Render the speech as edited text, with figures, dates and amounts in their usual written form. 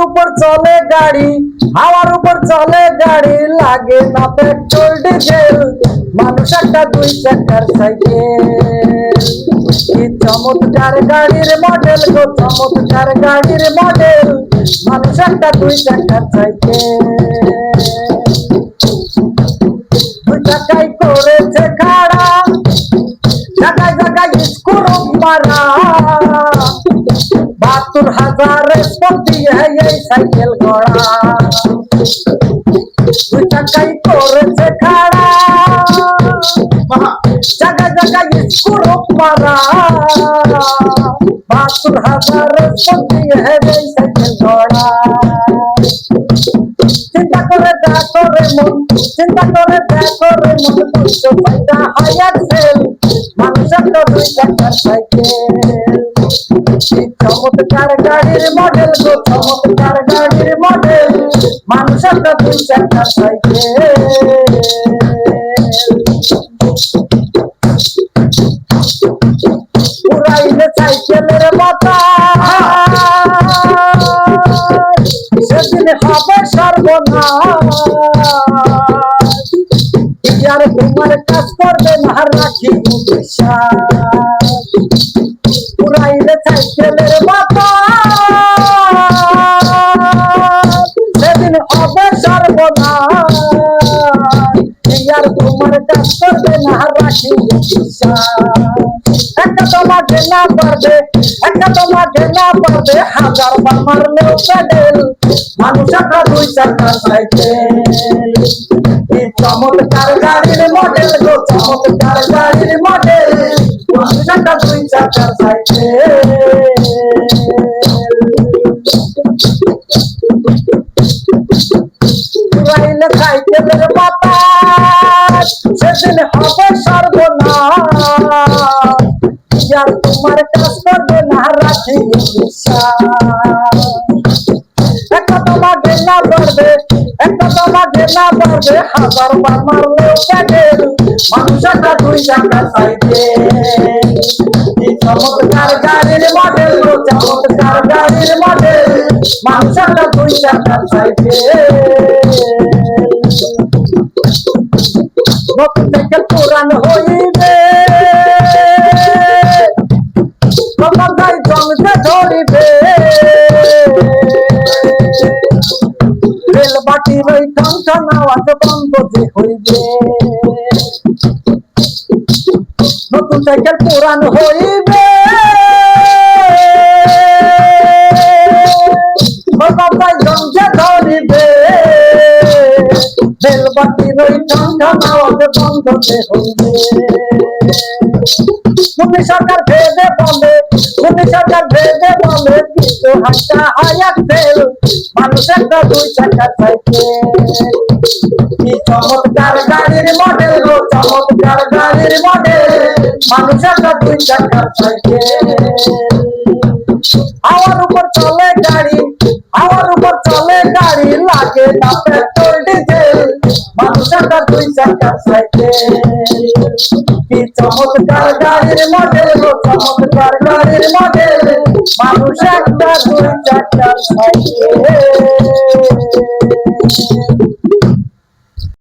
ऊपर चले गाड़ी, हावार ऊपर चले गाड़ी, लागे ना पेट्रोल डिजेल, मानुष একটা দুই চাকার সাইকেল। কি চমৎকার গাড়ির মডেল গো, চমৎকার গাড়ির মডেল, মানুষ একটা দুই চাকার সাইকেল। দুই চাকায় করেছে খাড়া, জায়গায় জায়গায় স্ক্রু মারা, ৭২,০০০ স্পতি এই সাইকেল গড়া। দুই চাকায় করেছে খাড়া, জায়গায় জায়গায় স্ক্রু মারা, ৭২,০০০ স্পতি এই সাইকেল গড়া। চিন্তা করে দেখো রে মন, চিন্তা করে দেখো রে মন, দুইশো ছয়টা হয় এক্সেল, মানুষ একটা দুই চাকার সাইকেল। চমৎকার গাড়ির মডেল গো, চমৎকার গাড়ির মডেল, মানুষ একটা দুই চাকার সাইকেল। উড়াইলে সাইকেলের বাতাস, সেদিন হবে সর্বনাশ। আর তোমার কাজ করবে না রাখি বিশ্বাস। উড়াইলে সাইকেলের বাতাস, সেদিন হবে সর্বনাশ। আর তোমার কাজ করবে না রাখি বিশ্বাস। একটা তোমাকে না পারবে, একটা তোমাকে না পারবে, ১০০০ বার মারলেও প্যাডেল, মানুষ একটা দুই চাকার সাইকেল। চমৎকার গাড়ির মডেল গো, চমৎকার গাড়ির মডেল, মানুষ একটা দুই চাকার সাইকেল। উড়াইলে সাইকেলের বাতাস, সেদিন হবে সর্বনাশ। আর তোমার কাজ করবে না রাখি বিশ্বাস। একটা তোমাকে না পারবে, একটা তোমাকে না পারবে, ১০০০ বার মারলেও প্যাডেল, মানুষ একটা দুই চাকার সাইকেল। চমৎকার গাড়ির মডেল গো, চমৎকার গাড়ির মডেল, মানুষ একটা দুই চাকার সাইকেল। নতুন সাইকেল পুরান হইবে, কখন যাই জমতে ধরিবে, রেল বাটির ওই টনটন আওয়াজ বন্ধ যে হইবে। নতুন সাইকেল পুরান হইবে, কখন যাই জমতে ধরিবে, রেল বাটির ওই টনটন আওয়াজ বন্ধ যে হইবে। মোদী সরকার ভেবে বলে, মোদী সরকার ভেবে বলে, কিন্তু হাসা হয় এক্সেল, মানুষ একটা দুই চাকার সাইকেল। কি চমৎকার গাড়ির মডেল গো, চমৎকার গাড়ির মডেল, মানুষ একটা দুই চাকার সাইকেল। হাওয়ার উপর চলে গাড়ি, হাওয়ার উপর চলে গাড়ি, লাগে না পেট্রোল ডিজেল, মানুষ একটা দুই চাকার সাইকেল। কি চমৎকার গাড়ির মডেল গো, চমৎকার গাড়ির মডেল, মানুষ একটা দুই চাকার সাইকেল।